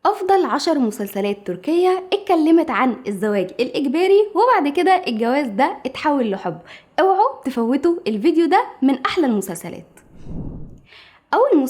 أفضل 10 مسلسلات تركية اتكلمت عن الزواج الإجباري وبعد كده الجواز ده اتحول لحب. اوعوا تفوتوا الفيديو ده، من أحلى المسلسلات. أول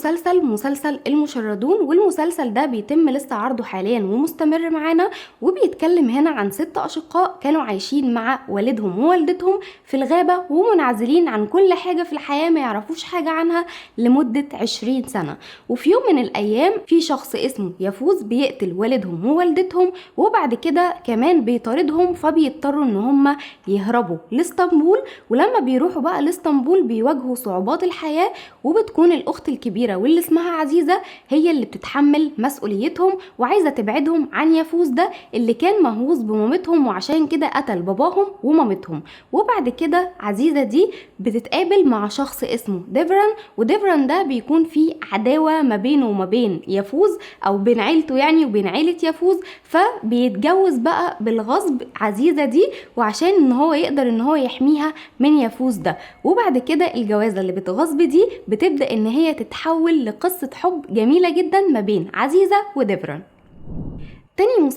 مسلسل المشردون، والمسلسل ده بيتم لسه عرضه حاليا ومستمر معانا، وبيتكلم هنا عن 6 أشقاء كانوا عايشين مع والدهم ووالدتهم في الغابة ومنعزلين عن كل حاجة في الحياة، ما يعرفوش حاجة عنها لمدة 20 سنة. وفي يوم من الأيام في شخص اسمه يفوز بيقتل والدهم ووالدتهم، وبعد كده كمان بيطاردهم، فبيضطروا ان هم يهربوا لاسطنبول. ولما بيروحوا بقى لاسطنبول بيواجهوا صعوبات الحياة، وبتكون الأخت الكبيرة واللي اسمها عزيزة هي اللي بتتحمل مسؤوليتهم وعايزة تبعدهم عن يفوز ده اللي كان مهووس بمامتهم، وعشان كده قتل باباهم ومامتهم. وبعد كده عزيزة دي بتتقابل مع شخص اسمه ديفران، وديفران ده بيكون فيه عداوة ما بينه وما بين يفوز، او بين عيلته يعني وبين عيلة يفوز، فبيتجوز بقى بالغصب عزيزة دي، وعشان ان هو يقدر ان هو يحميها من يفوز ده. وبعد كده الجوازة اللي بتغصب دي بتبدأ ان هي تتحول لقصة حب جميلة جدا ما بين عزيزة وديفران. تاني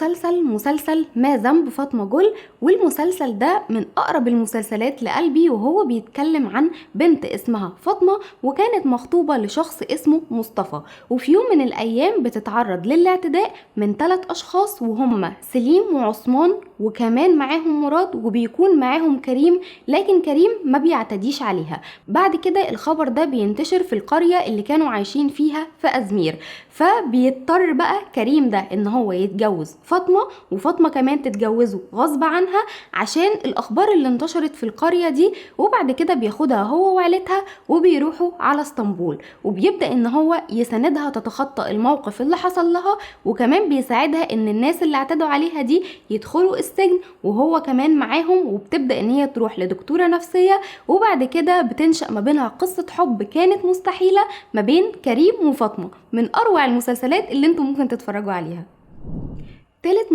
مسلسل ما ذنب فاطمة جول، والمسلسل ده من أقرب المسلسلات لقلبي، وهو بيتكلم عن بنت اسمها فاطمة وكانت مخطوبة لشخص اسمه مصطفى، وفي يوم من الأيام بتتعرض للاعتداء من 3 أشخاص، وهم سليم وعثمان وكمان معاهم مراد، وبيكون معاهم كريم، لكن كريم ما بيعتديش عليها. بعد كده الخبر ده بينتشر في القرية اللي كانوا عايشين فيها في أزمير، فبيضطر بقى كريم ده ان هو يتجوز فاطمة، وفاطمة كمان تتجوزه غصب عنها عشان الاخبار اللي انتشرت في القرية دي. وبعد كده بياخدها هو وعيلتها وبيروحوا على اسطنبول، وبيبدأ ان هو يساندها تتخطى الموقف اللي حصل لها، وكمان بيساعدها ان الناس اللي اعتدوا عليها دي يدخلوا السجن وهو كمان معاهم، وبتبدأ ان هي تروح لدكتورة نفسية. وبعد كده بتنشأ ما بينها قصة حب كانت مستحيلة ما بين كريم وفاطمة، من اروع المسلسلات اللي انتم ممكن تتفرجوا عليها. تالت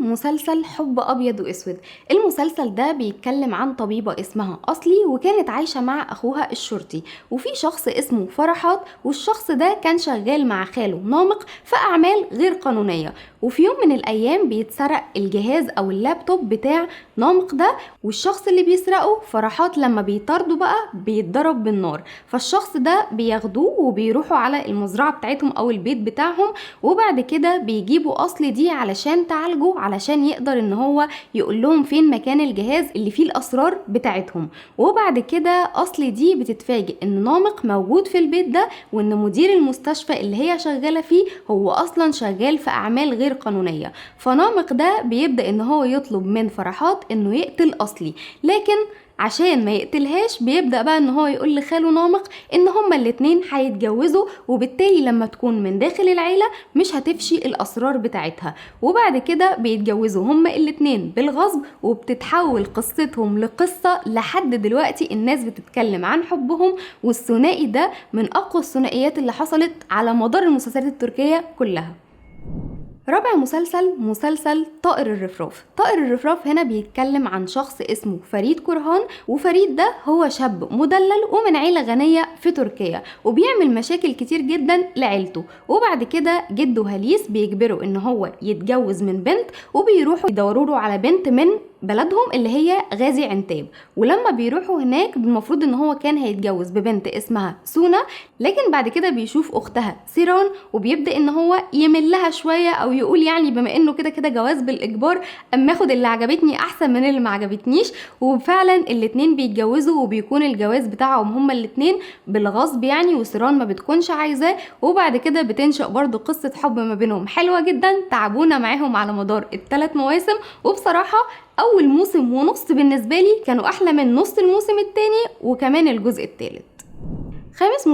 مسلسل حب ابيض واسود. المسلسل ده بيتكلم عن طبيبة اسمها اصلي، وكانت عايشة مع اخوها الشرطي، وفي شخص اسمه فرحات، والشخص ده كان شغال مع خاله نامق في اعمال غير قانونية. وفي يوم من الايام بيتسرق الجهاز او اللابتوب بتاع نامق ده، والشخص اللي بيسرقه فرحات لما بيطارده بقى بيتضرب بالنار، فالشخص ده بياخدوه وبيروحوا على المزرعة بتاعتهم او البيت بتاعهم، وبعد كده بيجيبوا اصلي دي علشان تعالجه، علشان يقدر ان هو يقول لهم فين مكان الجهاز اللي فيه الاسرار بتاعتهم. وبعد كده اصلي دي بتتفاجئ ان نامق موجود في البيت ده، وان مدير المستشفى اللي هي شغالة فيه هو اصلا شغال في اعمال غير قانونية. فنامق ده بيبدأ ان هو يطلب من فرحات انه يقتل اصلي، لكن عشان ما يقتلهاش بيبدأ بقى ان هو يقول لخاله نامق ان هما الاتنين هيتجوزوا، وبالتالي لما تكون من داخل العيلة مش هتفشي الاسرار بتاعتها. وبعد كده بيتجوزوا هما الاتنين بالغصب، وبتتحول قصتهم لقصة لحد دلوقتي الناس بتتكلم عن حبهم، والثنائي ده من اقوى الثنائيات اللي حصلت على مدار المسلسلات التركية كلها. رابع مسلسل طائر الرفراف هنا بيتكلم عن شخص اسمه فريد كرهان، وفريد ده هو شاب مدلل ومن عيلة غنية في تركيا، وبيعمل مشاكل كتير جدا لعيلته. وبعد كده جده هليس بيجبره ان هو يتجوز من بنت، وبيروحوا يدوروا له على بنت من بلدهم اللي هي غازي عنتاب. ولما بيروحوا هناك المفروض ان هو كان هيتجوز ببنت اسمها سونا، لكن بعد كده بيشوف اختها سيران، وبيبدأ ان هو يمل لها شوية، او يقول يعني بما انه كده جواز بالاجبار اما اخد اللي عجبتني احسن من اللي ما عجبتنيش. وفعلا الاتنين بيتجوزوا، وبيكون الجواز بتاعهم هما الاتنين بالغصب يعني، وسيران ما بتكونش عايزاه. وبعد كده بتنشأ برضو قصة حب ما بينهم حلوة جدا، تعبونا معاهم على مدار ال3 مواسم، وبصراحة اول موسم ونص بالنسبة لي كانوا احلى من نص الموسم التاني وكمان الجزء التالت. خامس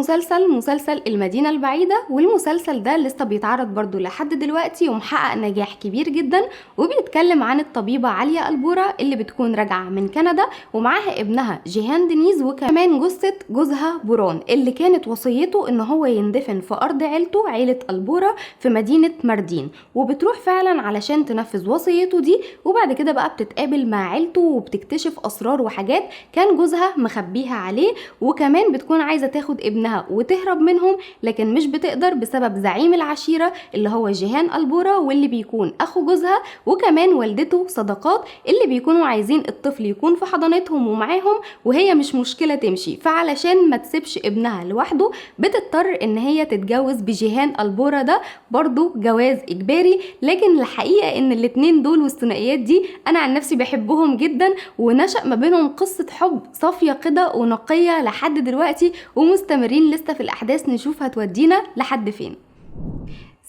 مسلسل المدينة البعيدة، والمسلسل ده لسه بيتعرض برضو لحد دلوقتي ومحقق نجاح كبير جدا، وبيتكلم عن الطبيبة عليا البورا اللي بتكون راجعة من كندا ومعاها ابنها جيهان دينيز، وكمان جثة جوزها بوران اللي كانت وصيته ان هو يندفن في ارض عيلته، عيلة البورا في مدينة ماردين، وبتروح فعلا علشان تنفذ وصيته دي. وبعد كده بقى بتتقابل مع عيلته وبتكتشف اسرار وحاجات كان جوزها مخبيها عليه، وكمان بتكون عايزة تاخد تاخد ابنها وتهرب منهم، لكن مش بتقدر بسبب زعيم العشيرة اللي هو جيهان البورة، واللي بيكون اخو جوزها، وكمان والدته صداقات اللي بيكونوا عايزين الطفل يكون في حضانتهم ومعاهم، وهي مش مشكلة تمشي. فعلشان ما تسيبش ابنها لوحده بتضطر ان هي تتجوز بجيهان البورة ده، برضو جواز اجباري. لكن الحقيقة ان الاتنين دول والثنائيات دي انا عن نفسي بحبهم جدا، ونشأ ما بينهم قصة حب صافية كده ونقية لحد دلوقتي، ومستمرين لسه في الاحداث نشوف هتودينا لحد فين.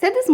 سادس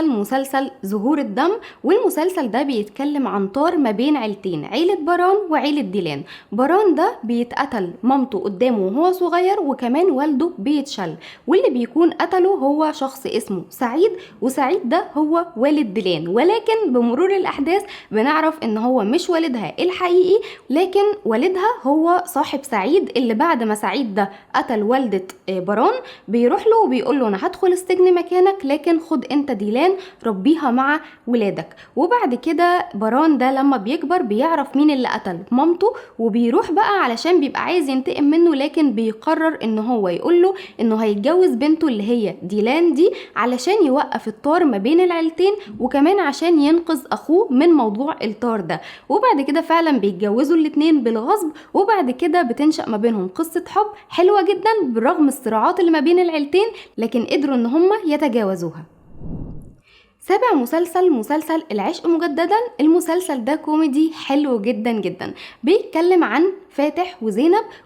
مسلسل زهور الدم، والمسلسل ده بيتكلم عن طار ما بين عيلتين، عيلة بران وعيلة ديلان. بران ده بيتقتل مامته قدامه وهو صغير، وكمان والده بيتشل، واللي بيكون قتله هو شخص اسمه سعيد، وسعيد ده هو والد ديلان. ولكن بمرور الأحداث بنعرف ان هو مش والدها الحقيقي، لكن والدها هو صاحب سعيد، اللي بعد ما سعيد ده قتل والدة بران بيروح له وبيقول له انا هدخل السجن مكانك، لكن خد انت ديلان ربيها مع ولادك. وبعد كده بران ده لما بيكبر بيعرف مين اللي قتل مامته، وبيروح بقى علشان بيبقى عايز ينتقم منه، لكن بيقرر ان هو يقول له انه هيتجوز بنته اللي هي ديلان دي علشان يوقف الطار ما بين العيلتين، وكمان عشان ينقذ اخوه من موضوع الطار ده. وبعد كده فعلا بيتجوزوا الاتنين بالغصب، وبعد كده بتنشأ ما بينهم قصة حب حلوة جدا برغم الصراعات اللي ما بين العيلتين، لكن قدروا ان هم يتجاوزوها. سابع مسلسل العشق مجددا. المسلسل ده كوميدي حلو جدا جدا، بيتكلم عن فاتح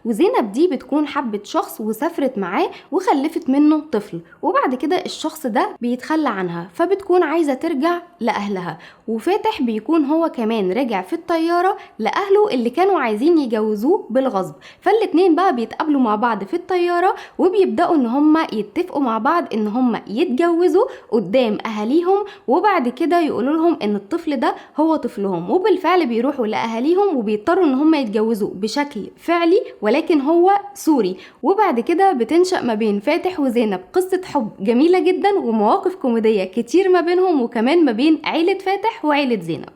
وزينب دي بتكون حبت شخص وسافرت معاه وخلفت منه طفل، وبعد كده الشخص ده بيتخلى عنها فبتكون عايزة ترجع لأهلها، وفاتح بيكون هو كمان رجع في الطيارة لأهله اللي كانوا عايزين يجوزوه بالغصب. فالاتنين بقى بيتقابلوا مع بعض في الطيارة، وبيبدأوا ان هما يتفقوا مع بعض ان هما يتجوزوا قدام أهاليهم، وبعد كده يقولوا لهم ان الطفل ده هو طفلهم، وبالفعل بيروحوا لأهاليهم وبيضطروا ان هما يتجوزوا بشكل فعلي ولكن هو سوري. وبعد كده بتنشأ ما بين فاتح وزينب قصة حب جميلة جدا ومواقف كوميدية كتير ما بينهم، وكمان ما بين عيلة فاتح وعيلة زينب.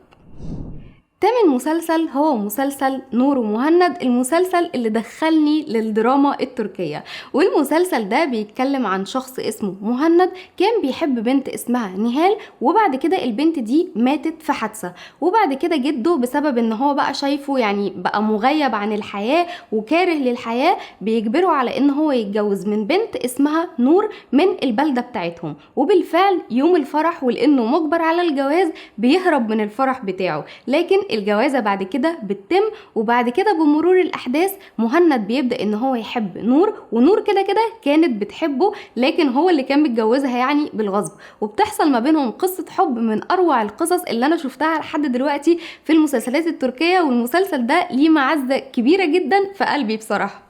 تامن مسلسل هو مسلسل نور ومهند، المسلسل اللي دخلني للدراما التركية. والمسلسل ده بيتكلم عن شخص اسمه مهند كان بيحب بنت اسمها نهال، وبعد كده البنت دي ماتت في حادثة، وبعد كده جده بسبب ان هو بقى شايفه يعني بقى مغيب عن الحياة وكاره للحياة بيجبره على ان هو يتجوز من بنت اسمها نور من البلدة بتاعتهم. وبالفعل يوم الفرح ولانه مجبر على الجواز بيهرب من الفرح بتاعه، لكن الجوازة بعد كده بتتم. وبعد كده بمرور الأحداث مهند بيبدأ ان هو يحب نور، ونور كده كده كانت بتحبه لكن هو اللي كان متجوزها يعني بالغصب، وبتحصل ما بينهم قصة حب من أروع القصص اللي أنا شفتها لحد دلوقتي في المسلسلات التركية. والمسلسل ده ليه معزة كبيرة جدا في قلبي بصراحة،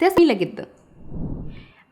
جميلة جدا.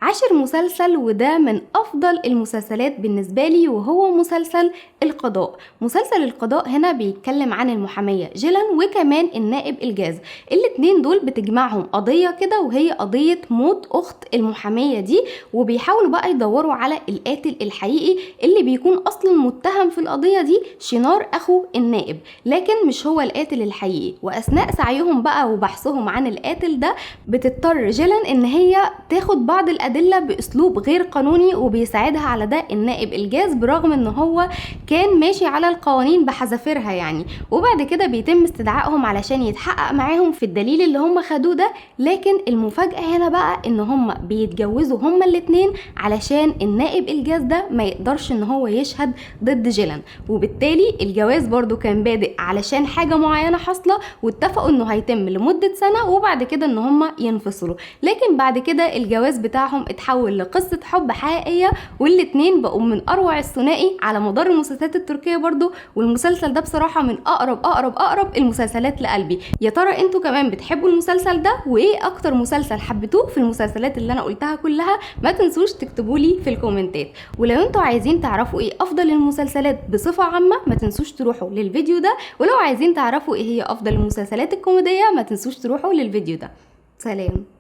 عاشر مسلسل وده من افضل المسلسلات بالنسبه لي، وهو مسلسل القضاء. مسلسل القضاء هنا بيتكلم عن المحاميه جيلان وكمان النائب الجاز، الاتنين دول بتجمعهم قضيه كده وهي قضيه موت اخت المحاميه دي، وبيحاولوا بقى يدوروا على القاتل الحقيقي اللي بيكون اصلا متهم في القضيه دي شنار اخو النائب، لكن مش هو القاتل الحقيقي. واثناء سعيهم بقى وبحثهم عن القاتل ده بتضطر جيلان ان هي تاخد بعض الأدلة بأسلوب غير قانوني، وبيساعدها على ده النائب الجاز برغم ان هو كان ماشي على القوانين بحذافيرها يعني. وبعد كده بيتم استدعائهم علشان يتحقق معاهم في الدليل اللي هم خدوه ده، لكن المفاجأة هنا بقى ان هم بيتجوزوا هم الاتنين علشان النائب الجاز ده ما يقدرش ان هو يشهد ضد جيلان، وبالتالي الجواز برضو كان بادئ علشان حاجة معينة حاصلة، واتفقوا انه هيتم لمدة سنة وبعد كده ان هم ينفصلوا. لكن بعد كده الجواز بتاعهم اتحول لقصة حب حقيقية، والاتنين بقوا من اروع الثنائي على مدار المسلسلات التركية برضو. والمسلسل ده بصراحة من اقرب المسلسلات لقلبي. يا ترى انتوا كمان بتحبوا المسلسل ده؟ وايه اكتر مسلسل حبيتوه في المسلسلات اللي انا قلتها كلها؟ ما تنسوش تكتبولي في الكومنتات. ولو انتوا عايزين تعرفوا ايه افضل المسلسلات بصفة عامة ما تنسوش تروحوا للفيديو ده، ولو عايزين تعرفوا ايه هي افضل المسلسلات الكوميدية ما تنسوش تروحوا للفيديو ده. سلام.